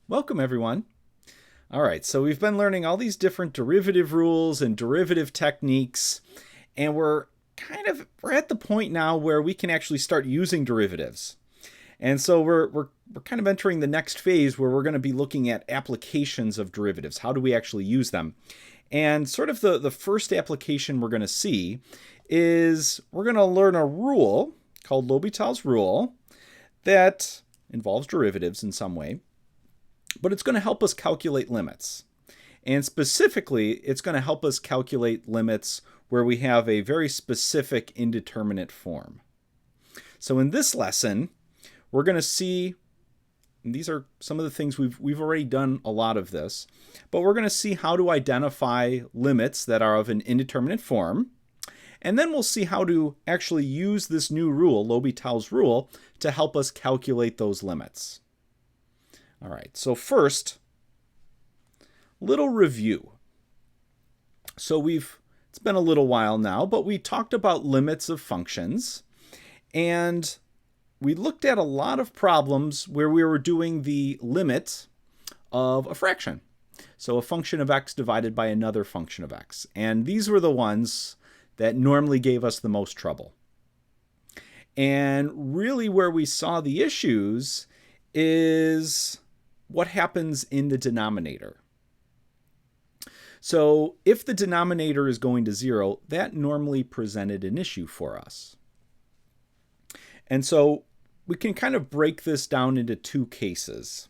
Welcome, everyone. All right, so we've been learning all these different derivative rules and derivative techniques, and we're at the point now where we can actually start using derivatives. And so we're kind of entering the next phase where we're going to be looking at applications of derivatives. How do we actually use them? And sort of the first application we're going to see is we're going to learn a rule called L'Hopital's rule that involves derivatives in some way, but it's going to help us calculate limits. And specifically, it's going to help us calculate limits where we have a very specific indeterminate form. So in this lesson, we're going to see, and these are some of the things we've already done a lot of this, but we're going to see how to identify limits that are of an indeterminate form. And then we'll see how to actually use this new rule, L'Hopital's rule, to help us calculate those limits. All right, so first, little review. So it's been a little while now, but we talked about limits of functions, and we looked at a lot of problems where we were doing the limit of a fraction. So a function of x divided by another function of x. And these were the ones that normally gave us the most trouble. And really where we saw the issues is what happens in the denominator. So if the denominator is going to 0, that normally presented an issue for us. And so we can kind of break this down into two cases.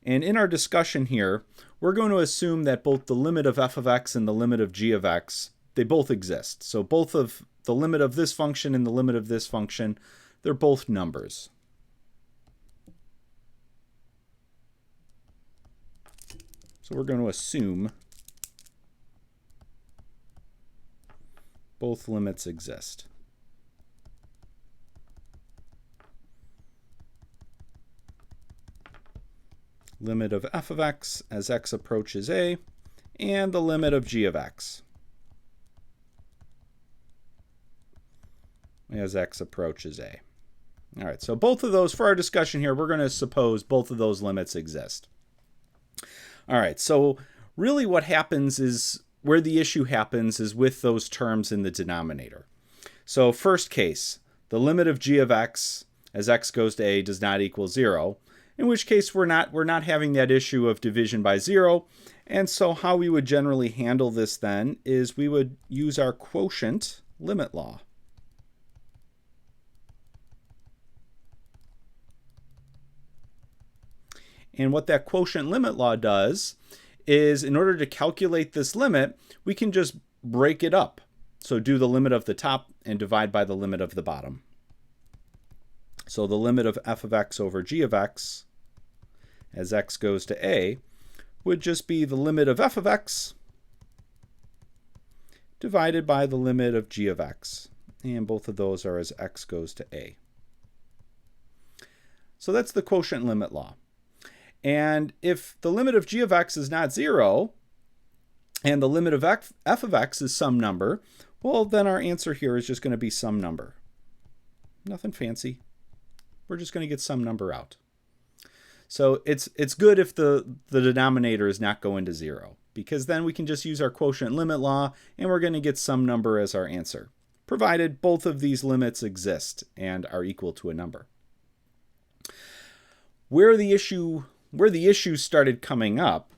And in our discussion here, we're going to assume that both the limit of f of x and the limit of g of x, they both exist. So both of the limit of this function and the limit of this function, they're both numbers. So we're going to assume both limits exist. Limit of f of x as x approaches a, and the limit of g of x as x approaches a. All right, so both of those, for our discussion here, we're going to suppose both of those limits exist. All right, so really what happens is, where the issue happens is with those terms in the denominator. So first case, the limit of g of x as x goes to a does not equal 0, in which case we're not having that issue of division by 0. And so how we would generally handle this then is we would use our quotient limit law. And what that quotient limit law does is, in order to calculate this limit, we can just break it up. So do the limit of the top and divide by the limit of the bottom. So the limit of f of x over g of x as x goes to a would just be the limit of f of x divided by the limit of g of x. And both of those are as x goes to a. So that's the quotient limit law. And if the limit of g of x is not 0, and the limit of f of x is some number, well, then our answer here is just going to be some number. Nothing fancy. We're just going to get some number out. So it's good if the denominator is not going to 0, because then we can just use our quotient limit law, and we're going to get some number as our answer, provided both of these limits exist and are equal to a number. Where the issue started coming up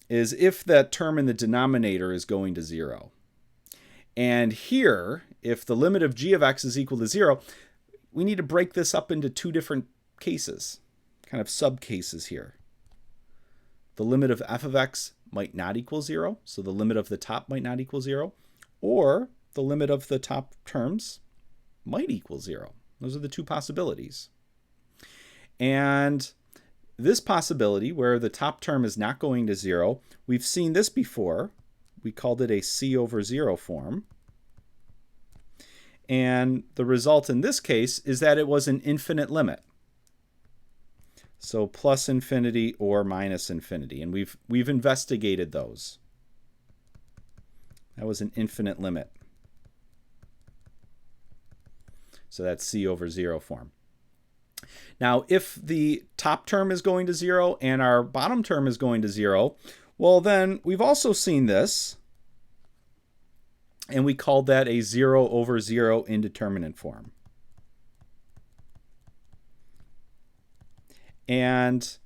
is if that term in the denominator is going to 0. And here, if the limit of g of x is equal to 0, we need to break this up into two different cases, kind of sub-cases here. The limit of f of x might not equal 0, so the limit of the top might not equal 0, or the limit of the top terms might equal 0. Those are the two possibilities. And this possibility, where the top term is not going to 0, we've seen this before. We called it a c over 0 form. And the result in this case is that it was an infinite limit. So plus infinity or minus infinity. And we've investigated those. That was an infinite limit. So that's c over 0 form. Now, if the top term is going to 0 and our bottom term is going to 0, well, then we've also seen this, and we called that a 0 over 0 indeterminate form. And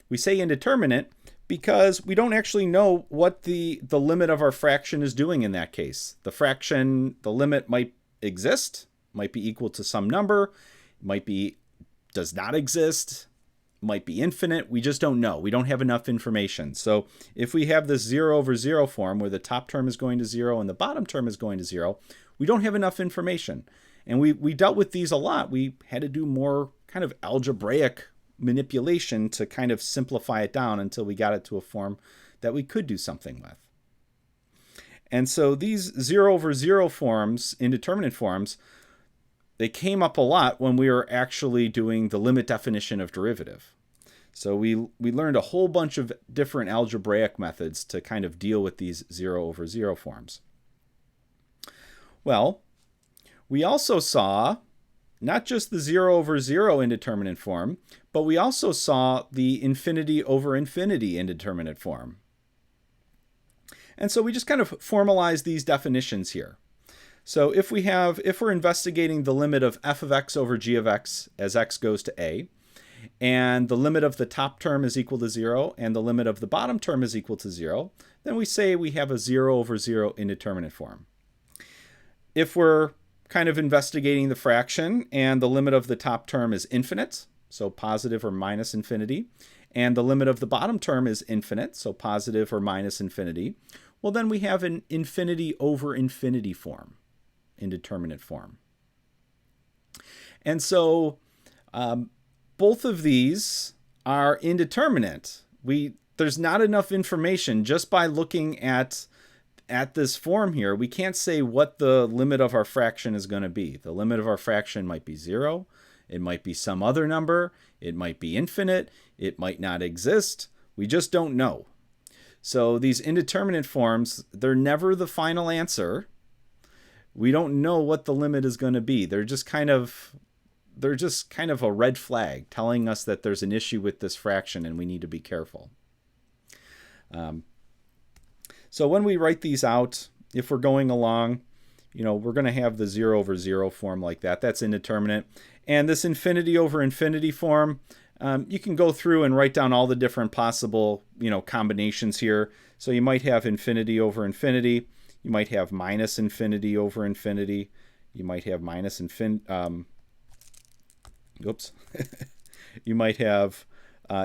we say indeterminate because we don't actually know what the limit of our fraction is doing in that case. The fraction, the limit might exist, might be equal to some number, might be does not exist, might be infinite. We just don't know. We don't have enough information. So if we have this 0 over 0 form where the top term is going to 0 and the bottom term is going to 0, we don't have enough information. And we dealt with these a lot. We had to do more kind of algebraic manipulation to kind of simplify it down until we got it to a form that we could do something with. And so these 0 over 0 forms, indeterminate forms, they came up a lot when we were actually doing the limit definition of derivative. So we learned a whole bunch of different algebraic methods to kind of deal with these 0 over 0 forms. Well, we also saw not just the 0 over 0 indeterminate form, but we also saw the infinity over infinity indeterminate form. And so we just kind of formalized these definitions here. So if we're investigating the limit of f of x over g of x as x goes to a, and the limit of the top term is equal to 0, and the limit of the bottom term is equal to 0, then we say we have a 0 over 0 indeterminate form. If we're kind of investigating the fraction, and the limit of the top term is infinite, so positive or minus infinity, and the limit of the bottom term is infinite, so positive or minus infinity, well, then we have an infinity over infinity form, indeterminate form. And so both of these are indeterminate. There's not enough information just by looking at this form here. We can't say what the limit of our fraction is going to be. The limit of our fraction might be 0. It might be some other number. It might be infinite. It might not exist. We just don't know. So these indeterminate forms, they're never the final answer. We don't know what the limit is going to be. They're just kind of a red flag telling us that there's an issue with this fraction and we need to be careful. So when we write these out, if we're going along, we're going to have the 0 over 0 form like that. That's indeterminate. And this infinity over infinity form, you can go through and write down all the different possible, combinations here. So you might have infinity over infinity. You might have minus infinity over infinity. You might have minus infinity. You might have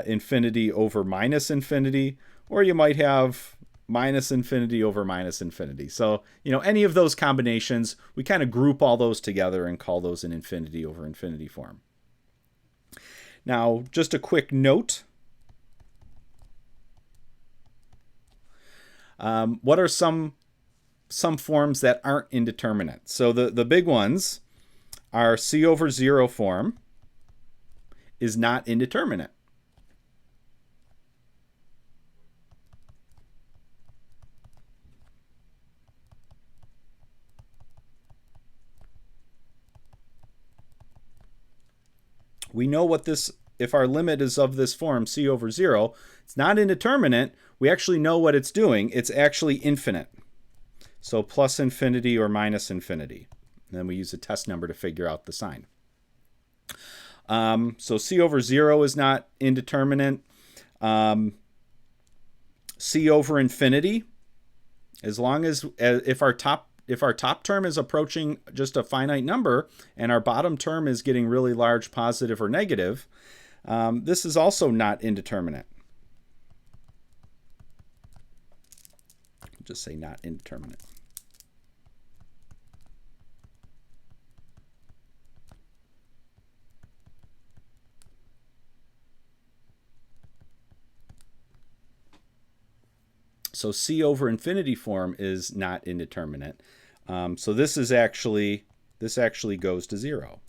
infinity over minus infinity, or you might have minus infinity over minus infinity. So, any of those combinations, we kind of group all those together and call those an infinity over infinity form. Now, just a quick note. What are some forms that aren't indeterminate? So the big ones are c over 0 form is not indeterminate. We know what this, if our limit is of this form, c over 0, it's not indeterminate. We actually know what it's doing. It's actually infinite. So plus infinity or minus infinity. And then we use a test number to figure out the sign. So c over 0 is not indeterminate. C over infinity, as long as if our top term is approaching just a finite number and our bottom term is getting really large, positive or negative, this is also not indeterminate. Just say not indeterminate. So c over infinity form is not indeterminate. So this actually goes to 0.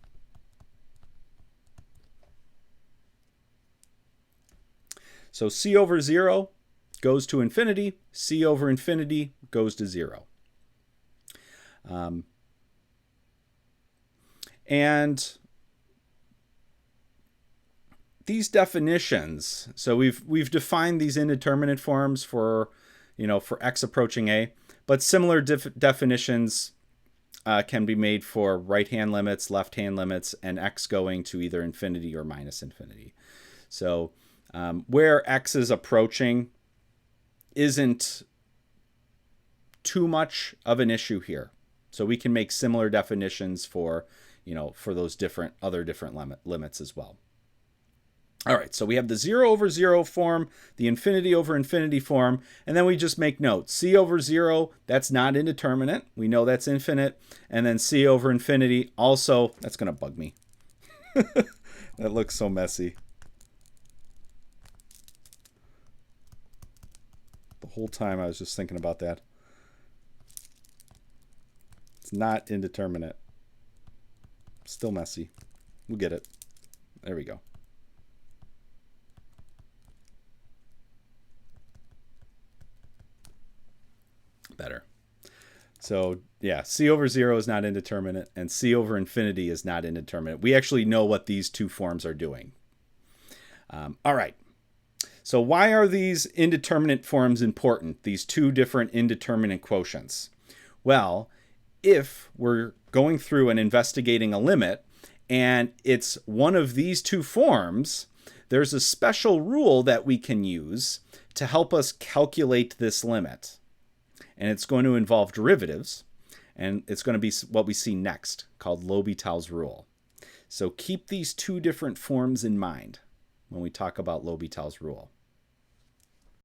So c over 0 goes to infinity. C over infinity goes to 0. And these definitions, so we've defined these indeterminate forms for, for x approaching a, but similar definitions can be made for right-hand limits, left-hand limits, and x going to either infinity or minus infinity. So where x is approaching isn't too much of an issue here. So we can make similar definitions for, for those other different limits as well. All right, so we have the 0 over 0 form, the infinity over infinity form, and then we just make notes. C over 0, that's not indeterminate. We know that's infinite. And then C over infinity, also, that's going to bug me. That looks so messy. The whole time I was just thinking about that. It's not indeterminate. Still messy. We'll get it. There we go. Better. So yeah, C over 0 is not indeterminate, and C over infinity is not indeterminate. We actually know what these two forms are doing. All right. So why are these indeterminate forms important, these two different indeterminate quotients? Well, if we're going through and investigating a limit, and it's one of these two forms, there's a special rule that we can use to help us calculate this limit. And it's going to involve derivatives, and it's going to be what we see next, called L'Hopital's rule. So keep these two different forms in mind when we talk about L'Hopital's rule.